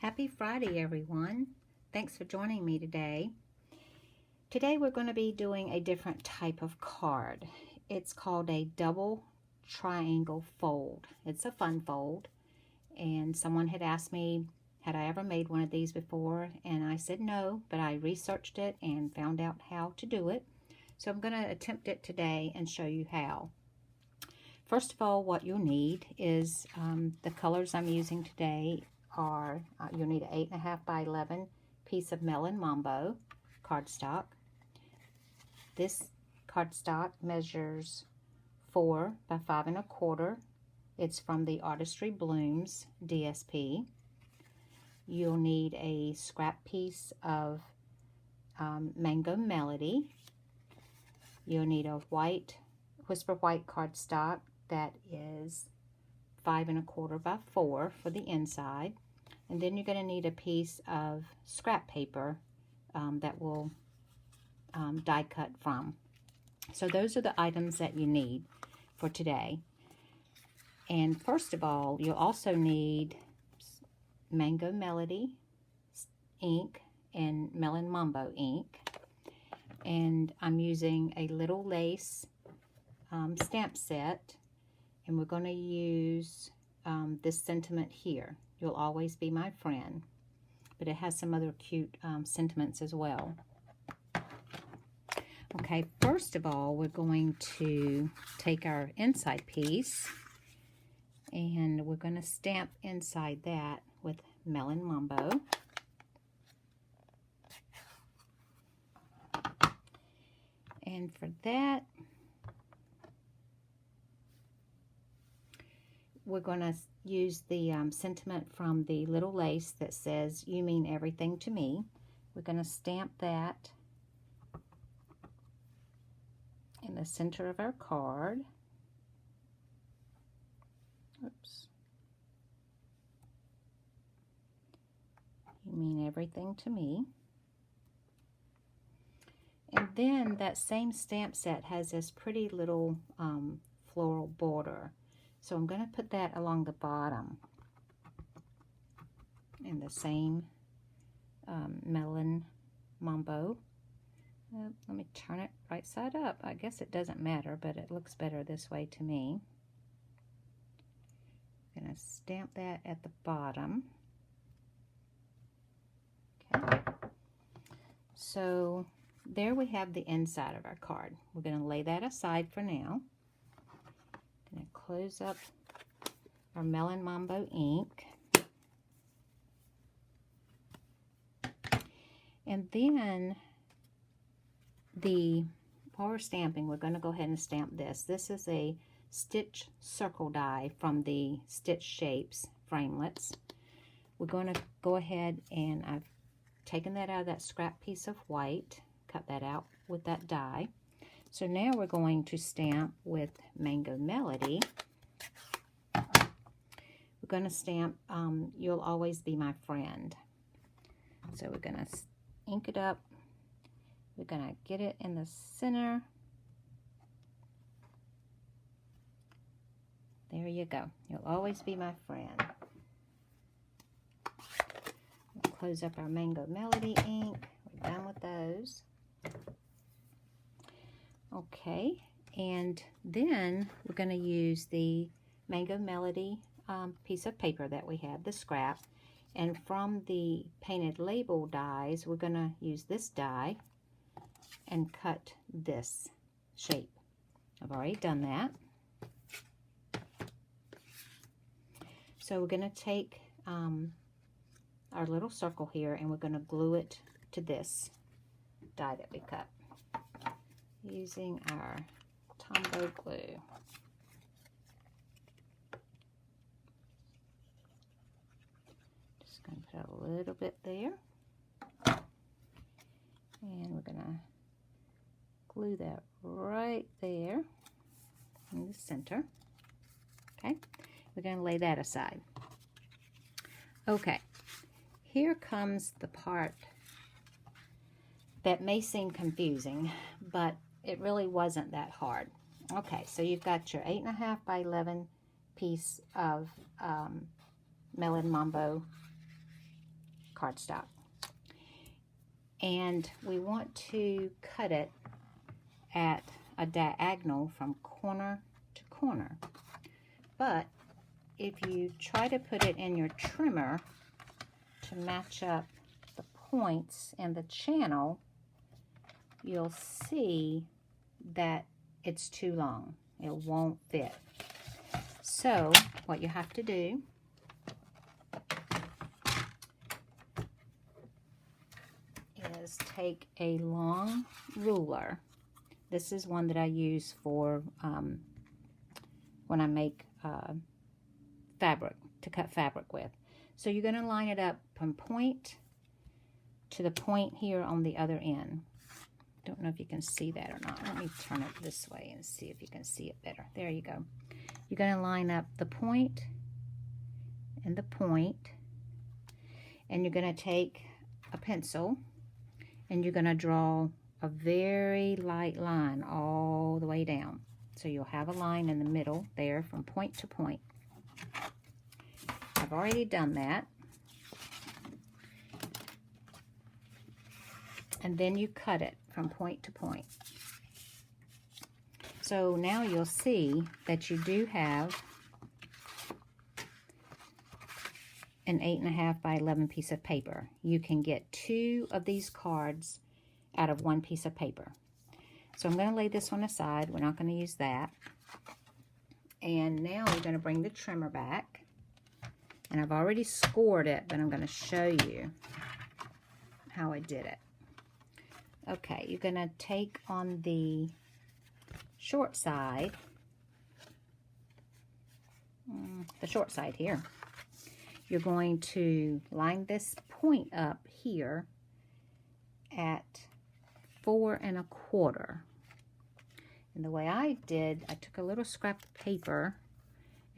Happy Friday, everyone. Thanks for joining me today. Today we're going to be doing a different type of card. It's called a double triangle fold. It's a fun fold, and someone had asked me, had I ever made one of these before? And I said no, but I researched it and found out how to do it. So I'm going to attempt it today and show you how. First of all, what you'll need is the colors I'm using today are, you'll need an 8.5 by 11 piece of Melon Mambo cardstock. This cardstock measures 4 by 5 1/4. It's from the Artistry Blooms DSP. You'll need a scrap piece of Mango Melody. You'll need a Whisper White cardstock that is 5 1/4 by 4 for the inside. And then you're going to need a piece of scrap paper that will die cut from. So those are the items that you need for today. And first of all, you'll also need Mango Melody ink and Melon Mambo ink. And I'm using a little lace stamp set. And we're going to use this sentiment here. You'll always be my friend. But it has some other cute sentiments as well. Okay, first of all, we're going to take our inside piece and we're going to stamp inside that with Melon Mambo. And for that, we're going to use the sentiment from the little lace that says, "You mean everything to me." We're going to stamp that in the center of our card. Oops. You mean everything to me. And then that same stamp set has this pretty little floral border. So I'm going to put that along the bottom in the same Melon Mambo. Let me turn it right side up. I guess it doesn't matter, but it looks better this way to me. I'm going to stamp that at the bottom. Okay. So there we have the inside of our card. We're going to lay that aside for now. Going to close up our Melon Mambo ink. And then while we're stamping, we're going to go ahead and stamp this. This is a stitch circle die from the Stitch Shapes framelits. We're going to go ahead and I've taken that out of that scrap piece of white, cut that out with that die. So now we're going to stamp with Mango Melody. We're going to stamp You'll Always Be My Friend. So we're going to ink it up. We're going to get it in the center. There you go. You'll always be my friend. We'll close up our Mango Melody ink. We're done with those. Okay, and then we're going to use the Mango Melody piece of paper that we had, the scrap, and from the painted label dies, we're going to use this die and cut this shape. I've already done that. So we're going to take our little circle here and we're going to glue it to this die that we cut using our Tombow glue. Just going to put a little bit there. And we're going to glue that right there in the center. Okay, we're going to lay that aside. Okay, here comes the part that may seem confusing, but it really wasn't that hard. Okay, so you've got your 8.5 by 11 piece of Melon Mambo cardstock. And we want to cut it at a diagonal from corner to corner. But if you try to put it in your trimmer to match up the points and the channel, you'll see that it's too long. It won't fit. So what you have to do is take a long ruler. This is one that I use for when I make fabric, to cut fabric with. So you're going to line it up from point to the point here on the other end. Don't know if you can see that or not. Let me turn it this way and see if you can see it better. There you go. You're going to line up the point and the point, and you're going to take a pencil and you're going to draw a very light line all the way down. So you'll have a line in the middle there from point to point. I've already done that. And then you cut it from point to point. So now you'll see that you do have an 8.5 by 11 piece of paper. You can get 2 of these cards out of 1 piece of paper. So I'm going to lay this one aside. We're not going to use that. And now we're going to bring the trimmer back. And I've already scored it, but I'm going to show you how I did it. Okay, you're going to take on the short side, here. You're going to line this point up here at 4 1/4. And the way I did, I took a little scrap of paper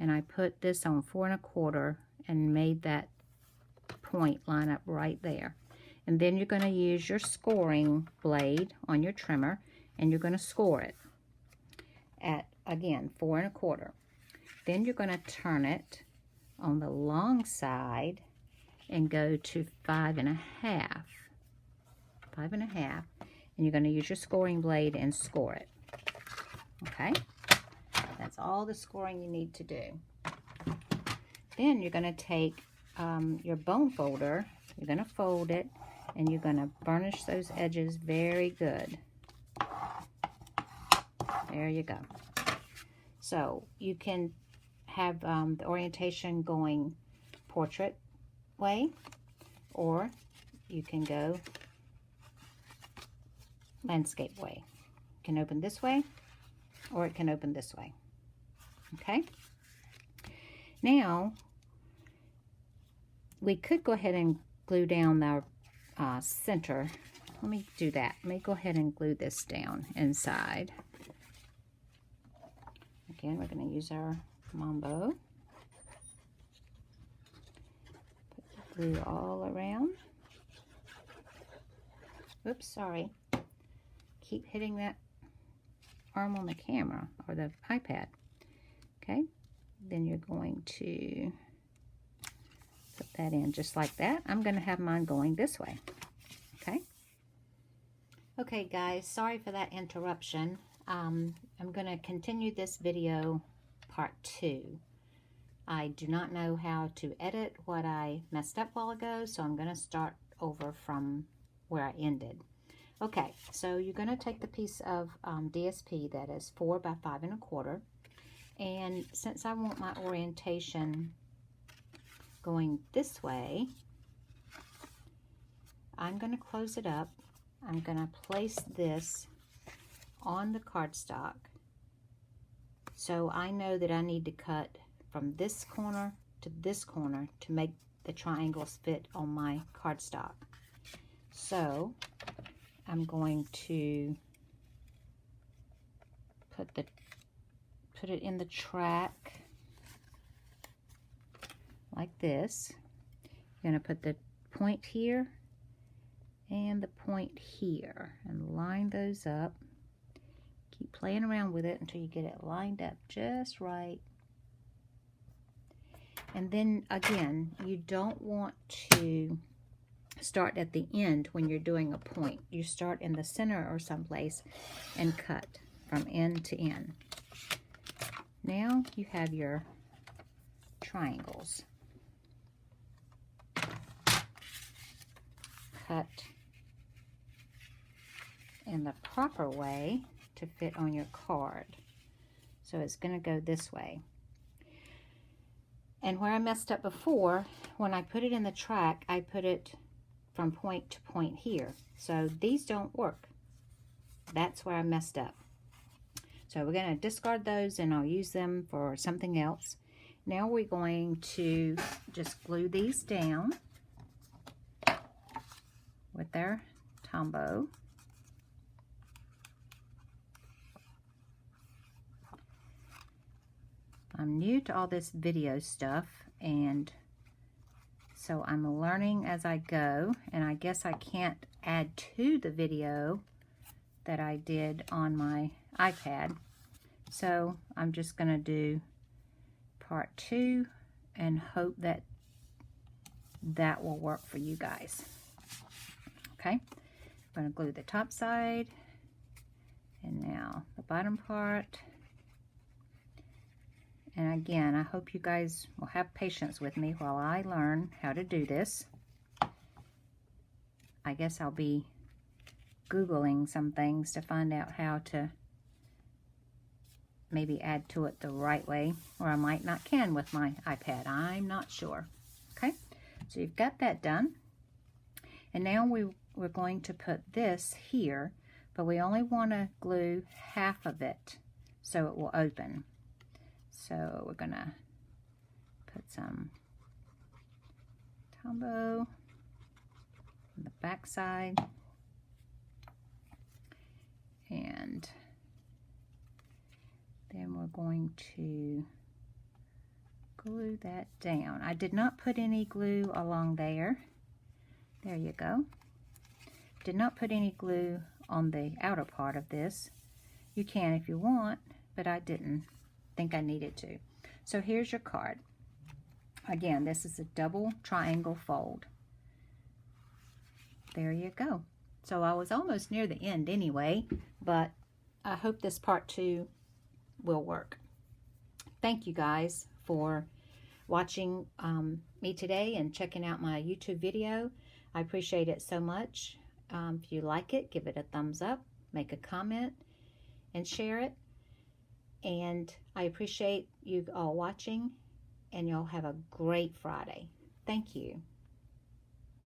and I put this on 4 1/4 and made that point line up right there. And then you're going to use your scoring blade on your trimmer and you're going to score it at, again, 4 1/4. Then you're going to turn it on the long side and go to 5 1/2. 5 1/2. And you're going to use your scoring blade and score it. Okay? That's all the scoring you need to do. Then you're going to take your bone folder, you're going to fold it, and you're going to burnish those edges very good. There you go. So you can have the orientation going portrait way, or you can go landscape way. You can open this way, or it can open this way. Okay? Now, we could go ahead and glue down our center. Let me do that. Let me go ahead and glue this down inside. Again, we're going to use our Mambo. Put the glue all around. Oops, sorry. Keep hitting that arm on the camera or the iPad. Okay, then you're going to put that in just like that. I'm going to have mine going this way. Okay. Okay, guys, sorry for that interruption. I'm going to continue this video part 2. I do not know how to edit what I messed up a while ago, so I'm going to start over from where I ended. Okay, so you're going to take the piece of DSP that is 4 by 5 1/4, and since I want my orientation going this way, I'm going to close it up. I'm going to place this on the cardstock, so I know that I need to cut from this corner to this corner to make the triangles fit on my cardstock. So I'm going to put it in the track like this. You're going to put the point here and the point here and line those up. Keep playing around with it until you get it lined up just right. And then again, you don't want to start at the end when you're doing a point. You start in the center or someplace and cut from end to end. Now you have your triangles. Cut in the proper way to fit on your card. So it's going to go this way. And where I messed up before, when I put it in the track, I put it from point to point here. So these don't work. That's where I messed up. So we're going to discard those and I'll use them for something else. Now we're going to just glue these down with their Tombow. I'm new to all this video stuff, and so I'm learning as I go, and I guess I can't add to the video that I did on my iPad. So I'm just going to do part 2 and hope that that will work for you guys. Okay, I'm going to glue the top side, and now the bottom part. And again, I hope you guys will have patience with me while I learn how to do this. I guess I'll be Googling some things to find out how to maybe add to it the right way, or I might not can with my iPad. I'm not sure. Okay, so you've got that done. And now we're going to put this here, but we only want to glue half of it so it will open. So we're gonna put some Tombow on the back side, and then we're going to glue that down. I did not put any glue along there. There you go. Did not put any glue on the outer part of this. You can if you want, but I didn't think I needed to. So here's your card. Again, this is a double triangle fold. There you go. So I was almost near the end anyway, but I hope this part 2 will work. Thank you guys for watching me today and checking out my YouTube video. I appreciate it so much. If you like it, give it a thumbs up, make a comment, and share it. And I appreciate you all watching, and y'all have a great Friday. Thank you.